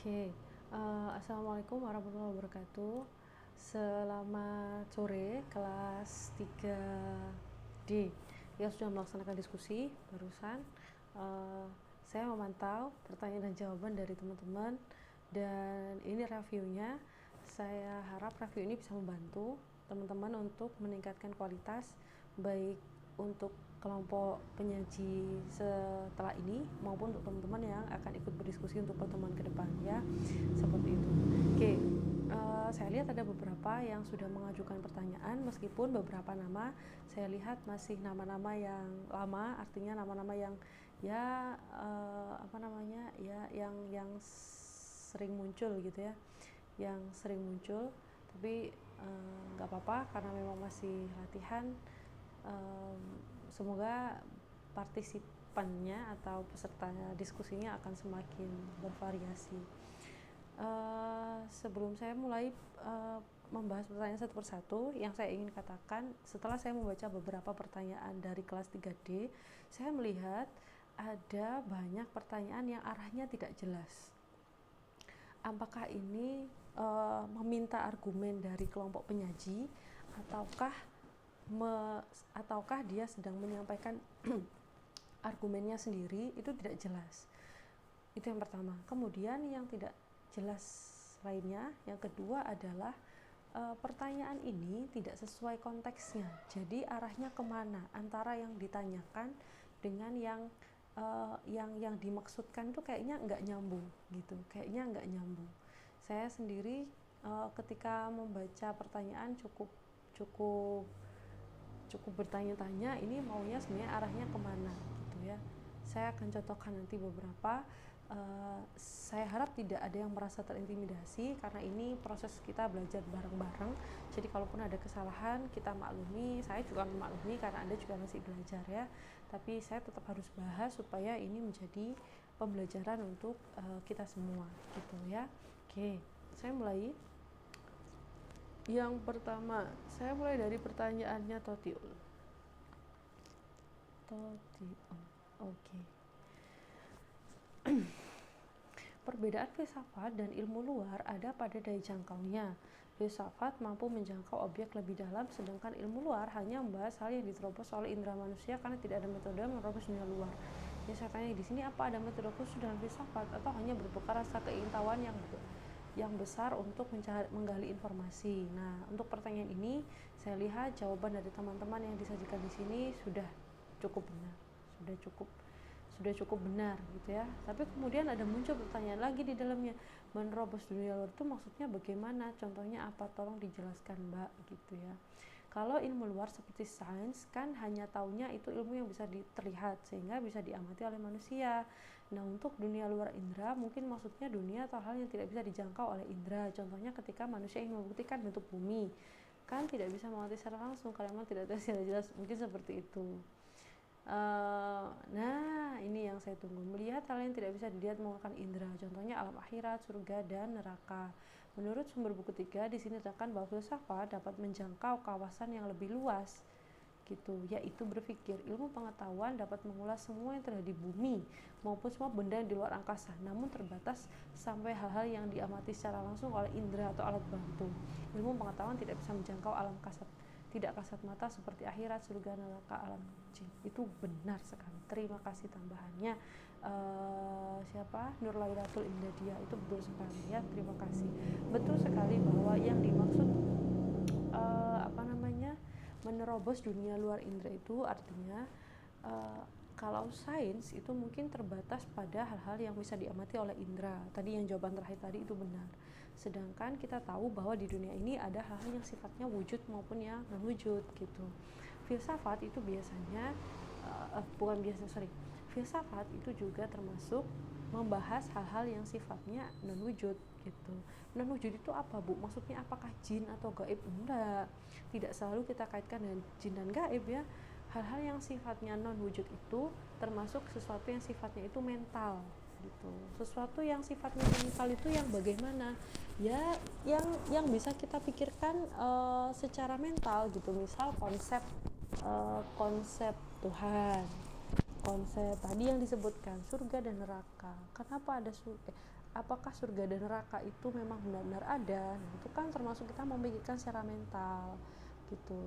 Oke, Assalamualaikum warahmatullahi wabarakatuh. Selamat sore kelas 3D yang sudah melaksanakan diskusi barusan. Saya memantau pertanyaan dan jawaban dari teman-teman dan ini reviewnya. Saya harap review ini bisa membantu teman-teman untuk meningkatkan kualitas baik untuk kelompok penyaji setelah ini maupun untuk teman-teman yang akan ikut berdiskusi untuk pertemuan ke depan ya, seperti itu. Oke, saya lihat ada beberapa yang sudah mengajukan pertanyaan meskipun beberapa nama saya lihat masih nama-nama yang lama, artinya nama-nama yang ya yang sering muncul gitu ya, yang sering muncul, tapi nggak apa-apa karena memang masih latihan. Semoga partisipannya atau peserta diskusinya akan semakin bervariasi. Sebelum saya mulai membahas pertanyaan satu persatu, yang saya ingin katakan setelah saya membaca beberapa pertanyaan dari kelas 3D, saya melihat ada banyak pertanyaan yang arahnya tidak jelas. Apakah ini meminta argumen dari kelompok penyaji ataukah dia sedang menyampaikan argumennya sendiri, itu tidak jelas. Itu yang pertama. Kemudian yang tidak jelas lainnya, yang kedua adalah pertanyaan ini tidak sesuai konteksnya. Jadi arahnya kemana antara yang ditanyakan dengan yang dimaksudkan itu kayaknya nggak nyambung gitu. Kayaknya nggak nyambung. Saya sendiri ketika membaca pertanyaan cukup bertanya-tanya ini maunya sebenarnya arahnya kemana gitu ya. Saya akan contohkan nanti beberapa. Saya harap tidak ada yang merasa terintimidasi karena ini proses kita belajar bareng-bareng. Jadi kalaupun ada kesalahan kita maklumi, saya juga memaklumi karena Anda juga masih belajar ya. Tapi saya tetap harus bahas supaya ini menjadi pembelajaran untuk kita semua gitu ya. Oke, saya mulai. Yang pertama, saya mulai dari pertanyaannya Totiul. Oke. Perbedaan filsafat dan ilmu luar ada pada daya jangkaunya. Filsafat mampu menjangkau objek lebih dalam, sedangkan ilmu luar hanya membahas hal yang diterobos oleh indera manusia karena tidak ada metode menerobos dunia luar. Jadi saya tanya di sini, apa ada metode khusus dalam filsafat atau hanya berbekal rasa keingintahuan yang besar untuk menggali informasi. Nah, untuk pertanyaan ini saya lihat jawaban dari teman-teman yang disajikan di sini sudah cukup benar gitu ya. Tapi kemudian ada muncul pertanyaan lagi di dalamnya, menerobos dunia luar itu maksudnya bagaimana, contohnya apa, tolong dijelaskan Mbak gitu ya. Kalau ilmu luar seperti sains kan hanya taunya itu ilmu yang bisa terlihat sehingga bisa diamati oleh manusia. Nah, untuk dunia luar indera mungkin maksudnya dunia atau hal yang tidak bisa dijangkau oleh indera. Contohnya ketika manusia ingin membuktikan bentuk bumi, kan tidak bisa mengamati secara langsung karena memang tidak ada secara jelas, mungkin seperti itu. Nah, ini yang saya tunggu, melihat hal yang tidak bisa dilihat menggunakan indera, contohnya alam akhirat, surga dan neraka. Menurut sumber buku 3 di sini diterangkan bahwa filsafat dapat menjangkau kawasan yang lebih luas gitu, yaitu berpikir. Ilmu pengetahuan dapat mengulas semua yang terjadi di bumi maupun semua benda yang di luar angkasa, namun terbatas sampai hal-hal yang diamati secara langsung oleh indera atau alat bantu. Ilmu pengetahuan tidak bisa menjangkau alam tidak kasat mata seperti akhirat, surga, neraka, alam jin. Itu benar sekali. Terima kasih tambahannya. Siapa? Nurlailatul Indadia. Itu betul sekali ya. Terima kasih. Betul sekali bahwa yang dimaksud menerobos dunia luar indera itu artinya kalau sains itu mungkin terbatas pada hal-hal yang bisa diamati oleh indera. Tadi yang jawaban terakhir tadi itu benar. Sedangkan kita tahu bahwa di dunia ini ada hal-hal yang sifatnya wujud maupun yang non-wujud gitu. Filsafat itu biasanya filsafat itu juga termasuk membahas hal-hal yang sifatnya non-wujud gitu. Non-wujud itu apa, Bu? Maksudnya apakah jin atau gaib? Enggak. Tidak selalu kita kaitkan dengan jin dan gaib ya. Hal-hal yang sifatnya non-wujud itu termasuk sesuatu yang sifatnya itu mental gitu. Sesuatu yang sifatnya mental itu yang bagaimana? Ya, yang bisa kita pikirkan secara mental gitu. Misal konsep Tuhan, konsep tadi yang disebutkan surga dan neraka. Kenapa ada apakah surga dan neraka itu memang benar-benar ada? Nah, itu kan termasuk kita memikirkan secara mental gitu.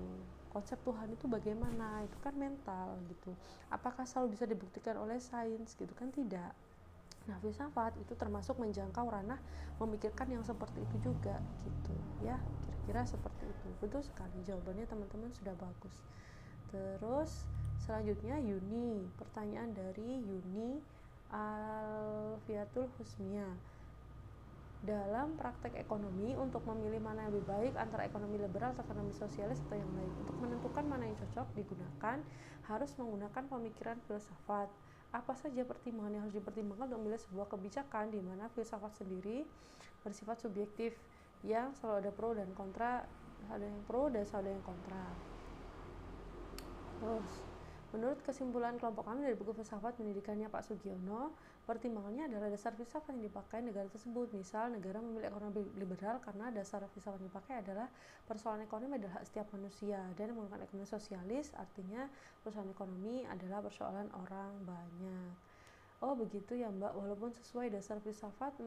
Konsep Tuhan itu bagaimana? Itu kan mental gitu. Apakah selalu bisa dibuktikan oleh sains gitu kan? Tidak. Nah, filsafat itu termasuk menjangkau ranah memikirkan yang seperti itu juga gitu ya, kira-kira seperti itu. Betul sekali, jawabannya teman-teman sudah bagus. Terus selanjutnya Yuni, pertanyaan dari Yuni Alfiatul Husmia. Dalam praktek ekonomi, untuk memilih mana yang lebih baik antara ekonomi liberal atau ekonomi sosialis atau yang lain, untuk menentukan mana yang cocok digunakan, harus menggunakan pemikiran filsafat. Apa saja pertimbangan yang harus dipertimbangkan untuk memilih sebuah kebijakan, di mana filsafat sendiri bersifat subjektif, yang selalu ada pro dan kontra, ada yang pro dan selalu ada yang kontra. Terus, menurut kesimpulan kelompok kami dari buku filsafat pendidikannya Pak Sugiono, pertimbangannya adalah dasar filsafat yang dipakai negara tersebut. Misal, negara memilih ekonomi liberal karena dasar filsafat yang dipakai adalah persoalan ekonomi adalah hak setiap manusia, dan menggunakan ekonomi sosialis artinya persoalan ekonomi adalah persoalan orang banyak. Oh begitu ya Mbak, walaupun sesuai dasar filsafat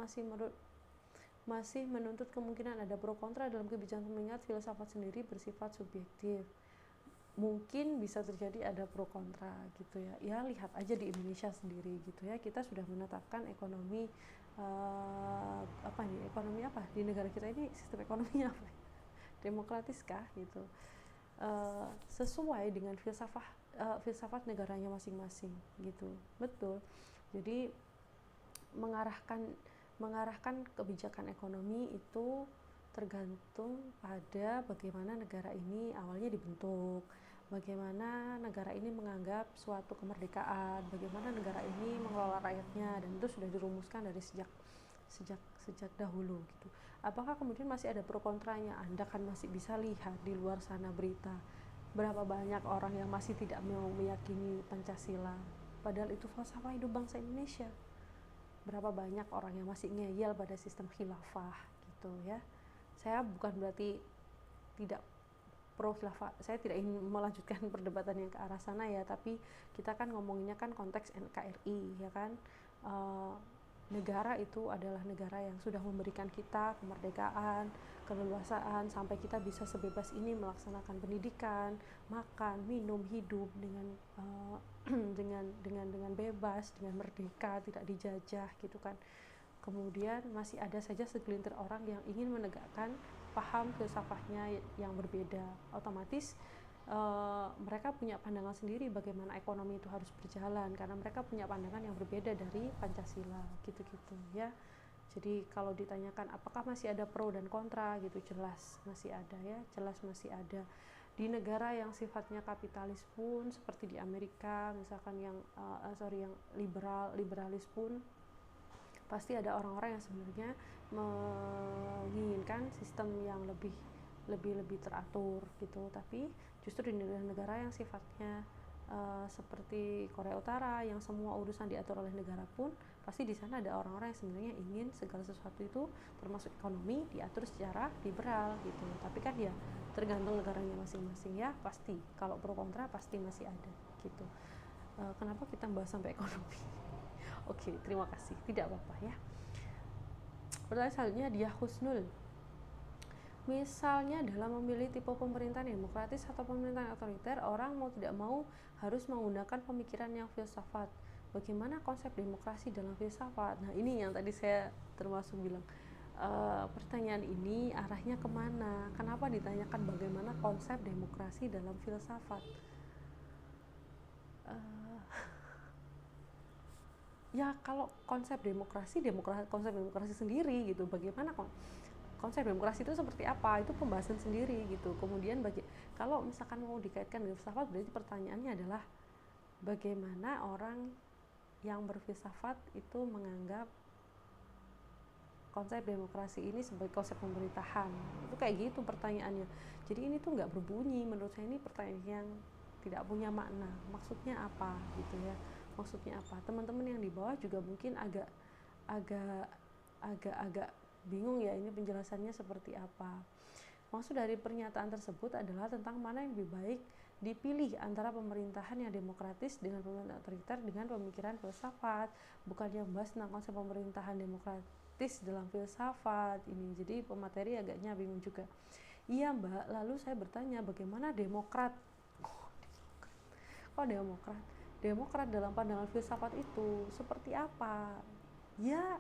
masih menuntut kemungkinan ada pro kontra dalam kebijakan, mengingat filsafat sendiri bersifat subjektif. Mungkin bisa terjadi ada pro kontra gitu ya, lihat aja di Indonesia sendiri gitu ya, kita sudah menetapkan ekonomi ekonomi apa di negara kita ini, sistem ekonominya apa, demokratis kah gitu, sesuai dengan filsafat negaranya masing-masing gitu. Betul, jadi mengarahkan kebijakan ekonomi itu tergantung pada bagaimana negara ini awalnya dibentuk, bagaimana negara ini menganggap suatu kemerdekaan, bagaimana negara ini mengelola rakyatnya, dan itu sudah dirumuskan dari sejak dahulu gitu. Apakah kemudian masih ada pro kontranya? Anda kan masih bisa lihat di luar sana berita berapa banyak orang yang masih tidak mau meyakini Pancasila, padahal itu falsafah hidup bangsa Indonesia. Berapa banyak orang yang masih ngeyel pada sistem khilafah gitu ya. Saya bukan berarti tidak pro khilafah, saya tidak ingin melanjutkan perdebatan yang ke arah sana ya, tapi kita kan ngomonginnya kan konteks NKRI ya kan. Negara itu adalah negara yang sudah memberikan kita kemerdekaan, keleluasaan, sampai kita bisa sebebas ini melaksanakan pendidikan, makan, minum, hidup dengan dengan bebas, dengan merdeka, tidak dijajah gitu kan. Kemudian masih ada saja segelintir orang yang ingin menegakkan paham filsafahnya yang berbeda. Otomatis mereka punya pandangan sendiri bagaimana ekonomi itu harus berjalan, karena mereka punya pandangan yang berbeda dari Pancasila gitu-gitu ya. Jadi kalau ditanyakan apakah masih ada pro dan kontra gitu, jelas masih ada ya, jelas masih ada. Di negara yang sifatnya kapitalis pun, seperti di Amerika misalkan, yang yang liberalis pun, pasti ada orang-orang yang sebenarnya menginginkan sistem yang lebih teratur gitu. Tapi justru di negara-negara yang sifatnya seperti Korea Utara, yang semua urusan diatur oleh negara pun, pasti di sana ada orang-orang yang sebenarnya ingin segala sesuatu itu, termasuk ekonomi, diatur secara liberal gitu. Tapi kan ya tergantung negaranya masing-masing ya. Pasti kalau pro kontra pasti masih ada gitu. Kenapa kita bahas sampai ekonomi? Oke, terima kasih. Tidak apa-apa ya. Pertanyaan selanjutnya dia Husnul. Misalnya dalam memilih tipe pemerintahan demokratis atau pemerintahan otoriter, orang mau tidak mau harus menggunakan pemikiran yang filsafat. Bagaimana konsep demokrasi dalam filsafat? Nah ini yang tadi saya termasuk bilang, pertanyaan ini arahnya kemana? Kenapa ditanyakan bagaimana konsep demokrasi dalam filsafat? Ya kalau konsep demokrasi sendiri gitu, bagaimana konsep demokrasi itu seperti apa, itu pembahasan sendiri gitu. Kemudian kalau misalkan mau dikaitkan dengan filsafat, berarti pertanyaannya adalah bagaimana orang yang berfilsafat itu menganggap konsep demokrasi ini sebagai konsep pemerintahan. Itu kayak gitu pertanyaannya. Jadi ini tuh nggak berbunyi, menurut saya ini pertanyaan yang tidak punya makna. Maksudnya apa gitu ya, maksudnya apa. Teman-teman yang di bawah juga mungkin agak bingung ya, ini penjelasannya seperti apa. Maksud dari pernyataan tersebut adalah tentang mana yang lebih baik dipilih antara pemerintahan yang demokratis dengan pemerintahan otoriter dengan pemikiran filsafat, bukan yang bahas tentang konsep pemerintahan demokratis dalam filsafat ini. Jadi pemateri agaknya bingung juga. Iya Mbak, lalu saya bertanya bagaimana Demokrat? Kok Demokrat? Demokrat dalam pandangan filsafat itu seperti apa? Ya,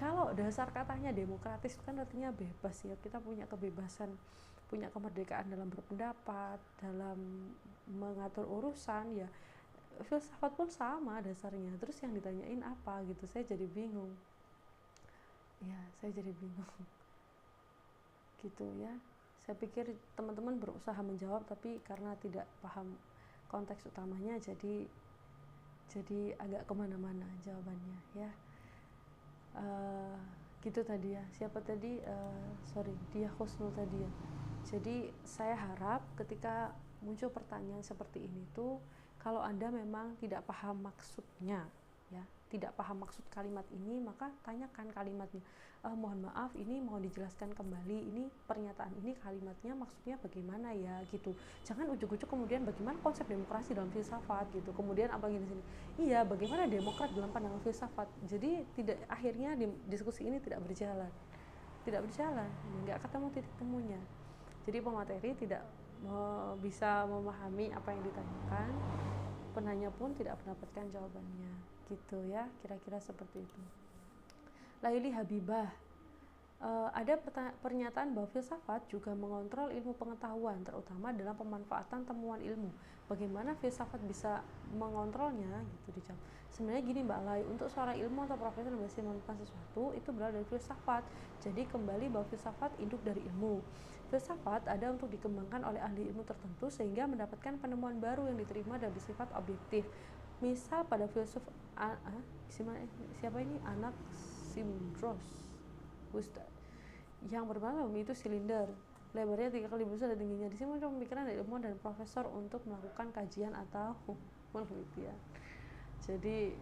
kalau dasar katanya demokratis kan artinya bebas ya, kita punya kebebasan, punya kemerdekaan dalam berpendapat, dalam mengatur urusan ya. Filsafat pun sama dasarnya. Terus yang ditanyain apa gitu, saya jadi bingung. Ya, saya jadi bingung. Gitu ya. Saya pikir teman-teman berusaha menjawab tapi karena tidak paham konteks utamanya jadi agak kemana-mana jawabannya ya. Gitu tadi ya, siapa tadi, dia Husnul tadi ya. Jadi saya harap ketika muncul pertanyaan seperti ini tuh, kalau Anda memang tidak paham maksudnya ya, tidak paham maksud kalimat ini, maka tanyakan kalimatnya. Mohon maaf, ini mau dijelaskan kembali, ini pernyataan ini kalimatnya maksudnya bagaimana ya gitu. Jangan ujuk-ujuk kemudian bagaimana konsep demokrasi dalam filsafat gitu, kemudian apa gini sini. Iya, bagaimana demokrat dalam pandangan filsafat. Jadi tidak, akhirnya diskusi ini tidak berjalan, nggak ketemu titik temunya. Jadi pemateri tidak bisa memahami apa yang ditanyakan, penanya pun tidak mendapatkan jawabannya gitu ya, kira-kira seperti itu. Laili Habibah, ada pernyataan bahwa filsafat juga mengontrol ilmu pengetahuan, terutama dalam pemanfaatan temuan ilmu. Bagaimana filsafat bisa mengontrolnya? Gitu dijawab. Sebenarnya gini Mbak Lai, untuk seorang ilmu atau profesor yang berhasil menemukan sesuatu itu berasal dari filsafat. Jadi kembali bahwa filsafat induk dari ilmu. Filsafat ada untuk dikembangkan oleh ahli ilmu tertentu sehingga mendapatkan penemuan baru yang diterima dan bersifat objektif. Misal pada filsuf siapa ini, anak Simdros Ustad, yang bermakna bumi itu silinder, lebarnya 3 kali besar dan tingginya. Di sini muncul pemikiran dari ilmuwan dan profesor untuk melakukan kajian atau penelitian. Jadi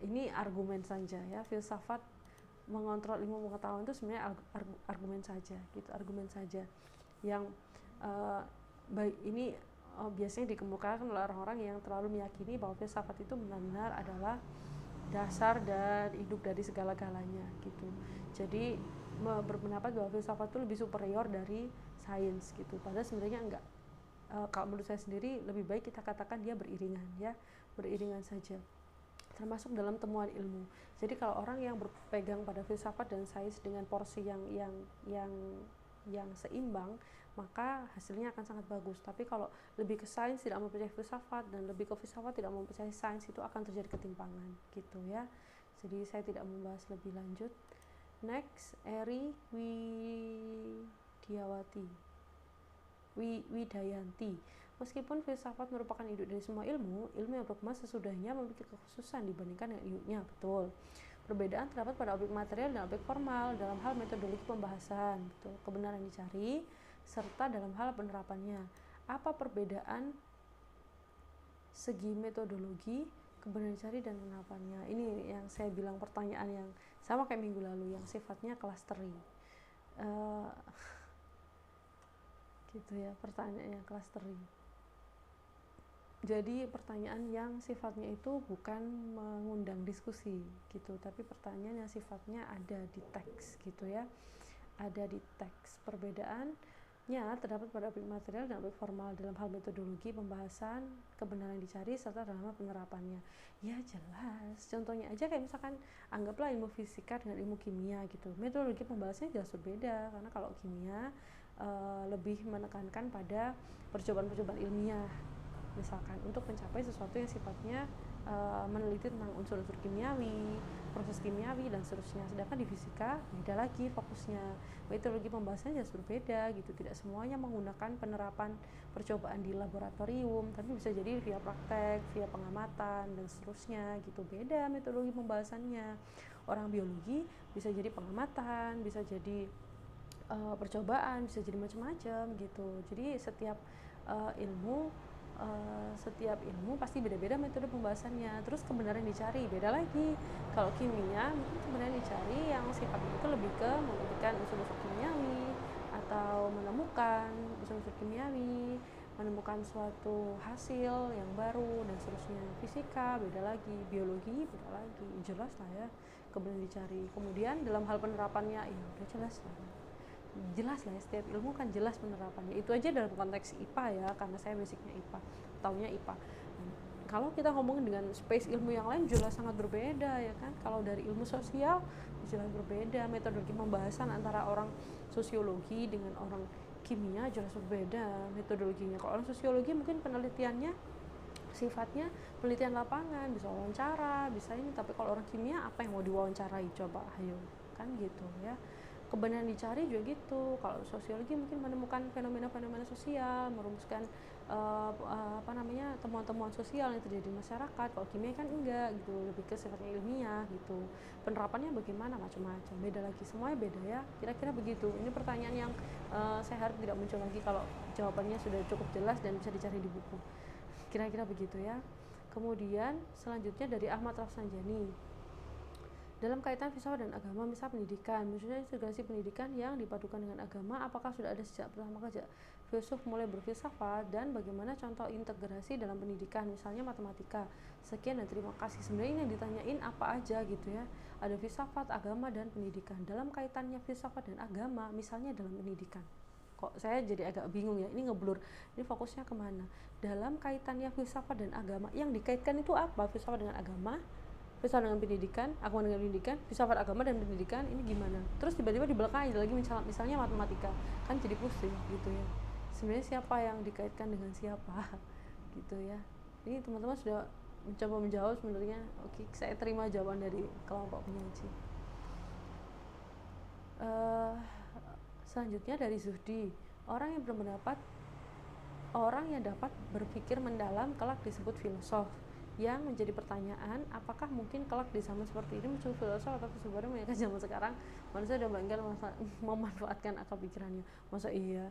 ini argumen saja ya, filsafat mengontrol ilmu pengetahuan itu sebenarnya argumen saja gitu, argumen saja yang ini biasanya dikemukakan oleh orang-orang yang terlalu meyakini bahwa filsafat itu benar-benar adalah dasar dan hidup dari segala-galanya gitu. Jadi berpendapat bahwa filsafat itu lebih superior dari sains gitu. Padahal sebenarnya enggak. Kalau menurut saya sendiri lebih baik kita katakan dia beriringan ya, beriringan saja. Termasuk dalam temuan ilmu. Jadi kalau orang yang berpegang pada filsafat dan sains dengan porsi yang seimbang, maka hasilnya akan sangat bagus. Tapi kalau lebih ke sains tidak mempercayai filsafat dan lebih ke filsafat tidak mempercayai sains, itu akan terjadi ketimpangan gitu ya. Jadi saya tidak membahas lebih lanjut. Next, Eri Widayanti. Meskipun filsafat merupakan induk dari semua ilmu yang berkembang sesudahnya memiliki kekhususan dibandingkan dengan induknya, betul. Perbedaan terdapat pada objek material dan objek formal dalam hal metodologi pembahasan, betul. Kebenaran dicari serta dalam hal penerapannya. Apa perbedaan segi metodologi, kebenaran dicari dan penerapannya? Ini yang saya bilang pertanyaan yang sama kayak minggu lalu, yang sifatnya clustering. Gitu ya, pertanyaan yang clustering. Jadi pertanyaan yang sifatnya itu bukan mengundang diskusi gitu, tapi pertanyaan yang sifatnya ada di teks gitu ya, ada di teks. Perbedaannya terdapat pada objek material dan objek formal dalam hal metodologi pembahasan, kebenaran dicari serta dalam hal penerapannya. Ya jelas, contohnya aja kayak misalkan anggaplah ilmu fisika dengan ilmu kimia gitu, metodologi pembahasannya jelas berbeda, karena kalau kimia lebih menekankan pada percobaan-percobaan ilmiah misalkan untuk mencapai sesuatu yang sifatnya meneliti tentang unsur-unsur kimiawi, proses kimiawi dan seterusnya. Sedangkan di fisika beda lagi fokusnya, metodologi pembahasannya jelas berbeda gitu. Tidak semuanya menggunakan penerapan percobaan di laboratorium, tapi bisa jadi via praktek, via pengamatan dan seterusnya gitu. Beda metodologi pembahasannya. Orang biologi bisa jadi pengamatan, bisa jadi percobaan, bisa jadi macam-macam gitu. Jadi setiap ilmu pasti beda-beda metode pembahasannya. Terus kebenaran dicari beda lagi. Kalau kimia mungkin kebenaran dicari yang sifatnya itu lebih ke membuktikan unsur-unsur kimiawi atau menemukan unsur-unsur kimiawi, menemukan suatu hasil yang baru dan seterusnya. Fisika beda lagi, biologi beda lagi, jelas lah ya kemudian dicari. Kemudian dalam hal penerapannya ya udah jelas lah ya, setiap ilmu kan jelas penerapannya. Itu aja dalam konteks IPA ya, karena saya basicnya IPA, taunya IPA. Kalau kita ngomongin dengan space ilmu yang lain jelas sangat berbeda ya kan. Kalau dari ilmu sosial jelas berbeda, metodologi pembahasan antara orang sosiologi dengan orang kimia jelas berbeda metodologinya. Kalau orang sosiologi mungkin penelitiannya sifatnya penelitian lapangan, bisa wawancara, bisa ini, tapi kalau orang kimia apa yang mau diwawancarai, coba ayo, kan gitu ya. Kebenaran dicari juga gitu. Kalau sosiologi mungkin menemukan fenomena-fenomena sosial, merumuskan temuan-temuan sosial yang terjadi di masyarakat. Kalau kimia kan enggak gitu, lebih ke sifatnya ilmiah gitu. Penerapannya bagaimana, macam-macam, beda lagi, semuanya beda ya. Kira-kira begitu. Ini pertanyaan yang saya harap tidak muncul lagi kalau jawabannya sudah cukup jelas dan bisa dicari di buku. Kira-kira begitu ya. Kemudian selanjutnya dari Ahmad Rafsanjani, dalam kaitan filsafat dan agama, misal pendidikan, maksudnya integrasi pendidikan yang dipadukan dengan agama, apakah sudah ada sejak pertama sejak filsuf mulai berfilsafat, dan bagaimana contoh integrasi dalam pendidikan, misalnya matematika. Sekian dan terima kasih. Sebenarnya ini yang ditanyain apa aja gitu ya, ada filsafat, agama, dan pendidikan. Dalam kaitannya filsafat dan agama, misalnya dalam pendidikan, kok saya jadi agak bingung ya, ini ngeblur, ini fokusnya kemana. Dalam kaitannya filsafat dan agama, yang dikaitkan itu apa? Filsafat dengan agama, filsafat dengan pendidikan, agama dengan pendidikan, filsafat, agama, dan pendidikan, ini gimana? Terus tiba-tiba di belakang ada lagi misalnya matematika, kan jadi pusing gitu ya. Sebenarnya siapa yang dikaitkan dengan siapa gitu ya. Ini teman-teman sudah mencoba menjawab sebenarnya. Oke, saya terima jawaban dari kelompok penyaji. Selanjutnya dari Zuhdi, orang yang dapat berpikir mendalam kelak disebut filosof. Yang menjadi pertanyaan, apakah mungkin kelak di zaman seperti ini muncul filosof atau filsuf mereka zaman sekarang manusia sudah bangga memanfaatkan akal pikirannya? Masa iya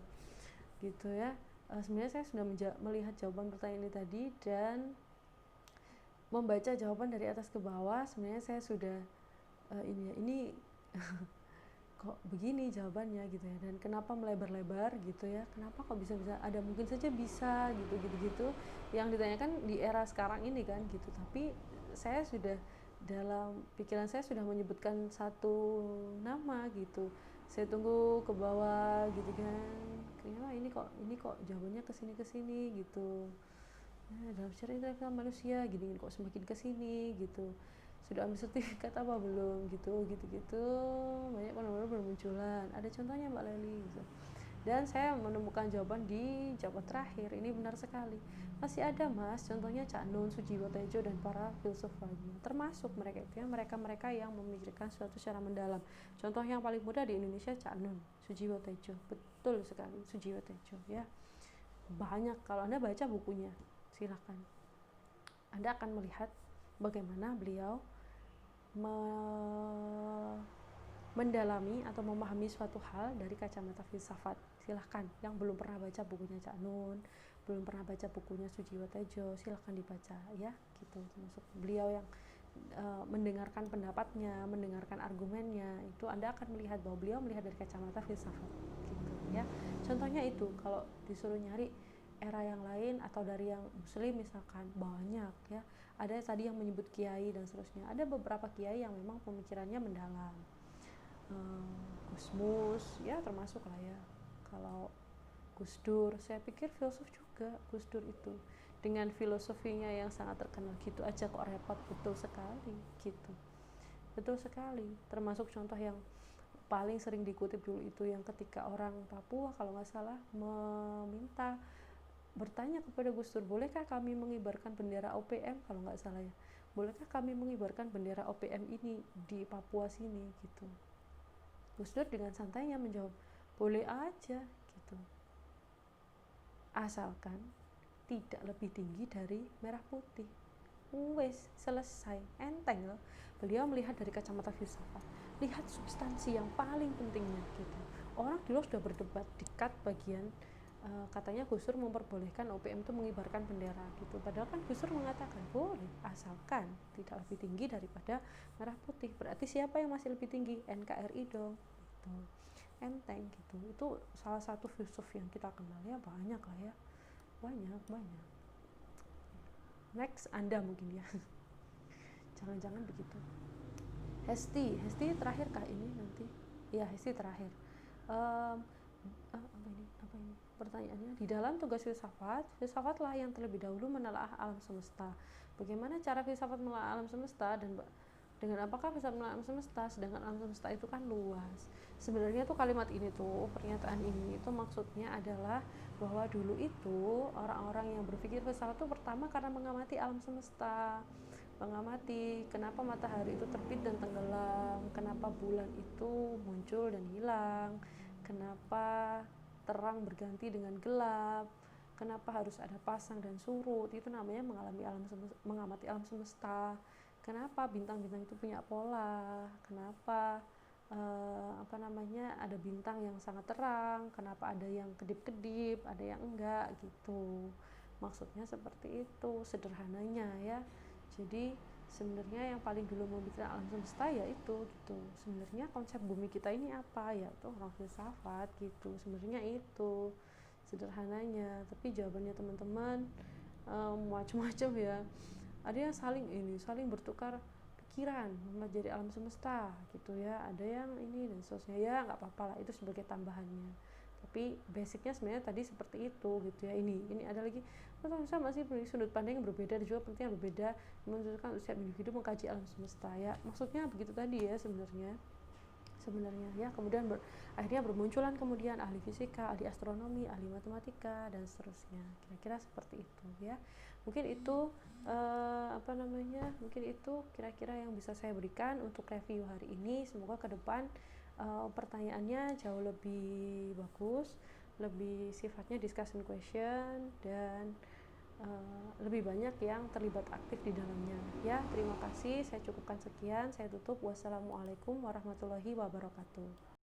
gitu ya. Sebenarnya saya sudah melihat jawaban pertanyaan ini tadi dan membaca jawaban dari atas ke bawah. Sebenarnya saya sudah ini kok begini jawabannya gitu ya, dan kenapa melebar-lebar gitu ya, kenapa kok bisa-bisa, ada mungkin saja bisa gitu yang ditanyakan di era sekarang ini kan gitu. Tapi saya sudah, dalam pikiran saya sudah menyebutkan satu nama gitu, saya tunggu ke bawah gitu kan, kayaknya ini kok jawabannya kesini gitu. Dalam sejarah intelektual manusia gini kok semakin kesini gitu, sudah ambil sertifikat apa belum gitu, banyak penemuan bermunculan. Ada contohnya Mbak Leli gitu. Dan saya menemukan jawaban di jawaban terakhir, ini benar sekali, masih ada Mas, contohnya Cak Nun, Sujiwo Tejo, dan para filsuf lainnya, termasuk mereka itu ya, mereka yang memikirkan sesuatu secara mendalam. Contoh yang paling mudah di Indonesia Cak Nun, Sujiwo Tejo, betul sekali Sujiwo Tejo ya. Banyak, kalau Anda baca bukunya silakan, Anda akan melihat bagaimana beliau mendalami atau memahami suatu hal dari kacamata filsafat. Silahkan yang belum pernah baca bukunya Cak Nun, belum pernah baca bukunya Sujiwo Tejo, silahkan dibaca ya gitu. Termasuk beliau yang mendengarkan pendapatnya, mendengarkan argumennya, itu Anda akan melihat bahwa beliau melihat dari kacamata filsafat gitu ya. Contohnya itu, kalau disuruh nyari era yang lain atau dari yang muslim misalkan, banyak ya. Ada tadi yang menyebut kiai dan seterusnya, ada beberapa kiai yang memang pemikirannya mendalam, Gusmus ya termasuk lah ya. Kalau Gus Dur, saya pikir filsuf juga Gus Dur itu, dengan filosofinya yang sangat terkenal gitu aja kok repot. Betul sekali gitu, betul sekali. Termasuk contoh yang paling sering dikutip dulu itu yang ketika orang Papua kalau nggak salah bertanya kepada Gus Dur, bolehkah kami mengibarkan bendera OPM, kalau nggak salah ya, bolehkah kami mengibarkan bendera OPM ini di Papua sini gitu. Gus Dur dengan santainya menjawab, boleh aja gitu, asalkan tidak lebih tinggi dari merah putih. Wes, selesai, enteng loh. Beliau melihat dari kacamata filsafat, lihat substansi yang paling pentingnya gitu. Orang dulu sudah berdebat di bagian katanya Gus Dur memperbolehkan OPM itu mengibarkan bendera gitu, padahal kan Gus Dur mengatakan boleh asalkan tidak lebih tinggi daripada merah putih. Berarti siapa yang masih lebih tinggi? NKRI dong gitu. enteng gitu. Itu salah satu filsuf yang kita kenal ya, banyak lah ya, banyak. Next Anda mungkin ya. Jangan-jangan begitu. Hesti terakhir kah ini nanti? Ya, Hesti terakhir. Apa ini pertanyaannya? Di dalam tugas filsafatlah yang terlebih dahulu menelaah alam semesta. Bagaimana cara filsafat menelaah alam semesta, dan dengan apakah filsafat menelaah alam semesta, sedangkan alam semesta itu kan luas. Sebenarnya tuh kalimat ini tuh, pernyataan ini itu maksudnya adalah bahwa dulu itu orang-orang yang berpikir filsafat itu pertama karena mengamati alam semesta, mengamati kenapa matahari itu terbit dan tenggelam, kenapa bulan itu muncul dan hilang, kenapa terang berganti dengan gelap, kenapa harus ada pasang dan surut. Itu namanya mengamati alam semesta. Kenapa bintang-bintang itu punya pola, kenapa ada bintang yang sangat terang, kenapa ada yang kedip-kedip, ada yang enggak gitu. Maksudnya seperti itu sederhananya ya. Jadi sebenarnya yang paling dulu memikirkan alam semesta ya itu gitu. Sebenarnya konsep bumi kita ini apa ya, tuh orang filsafat gitu. Sebenarnya itu sederhananya, tapi jawabannya teman-teman macam-macam ya. Ada yang saling bertukar pikiran menjadi alam semesta gitu ya, ada yang ini dan seterusnya ya, nggak apa-apa lah itu sebagai tambahannya, tapi basicnya sebenarnya tadi seperti itu gitu ya. Ini ada lagi sama sih, sudut pandang yang berbeda dan juga penting yang berbeda menunjukkan setiap individu mengkaji alam semesta ya, maksudnya begitu tadi ya sebenarnya ya. Kemudian akhirnya bermunculan kemudian ahli fisika, ahli astronomi, ahli matematika dan seterusnya, kira-kira seperti itu ya. Mungkin itu mungkin itu kira-kira yang bisa saya berikan untuk review hari ini. Semoga ke depan pertanyaannya jauh lebih bagus, lebih sifatnya discussion question, dan lebih banyak yang terlibat aktif di dalamnya ya. Terima kasih, saya cukupkan sekian, saya tutup. Wassalamualaikum warahmatullahi wabarakatuh.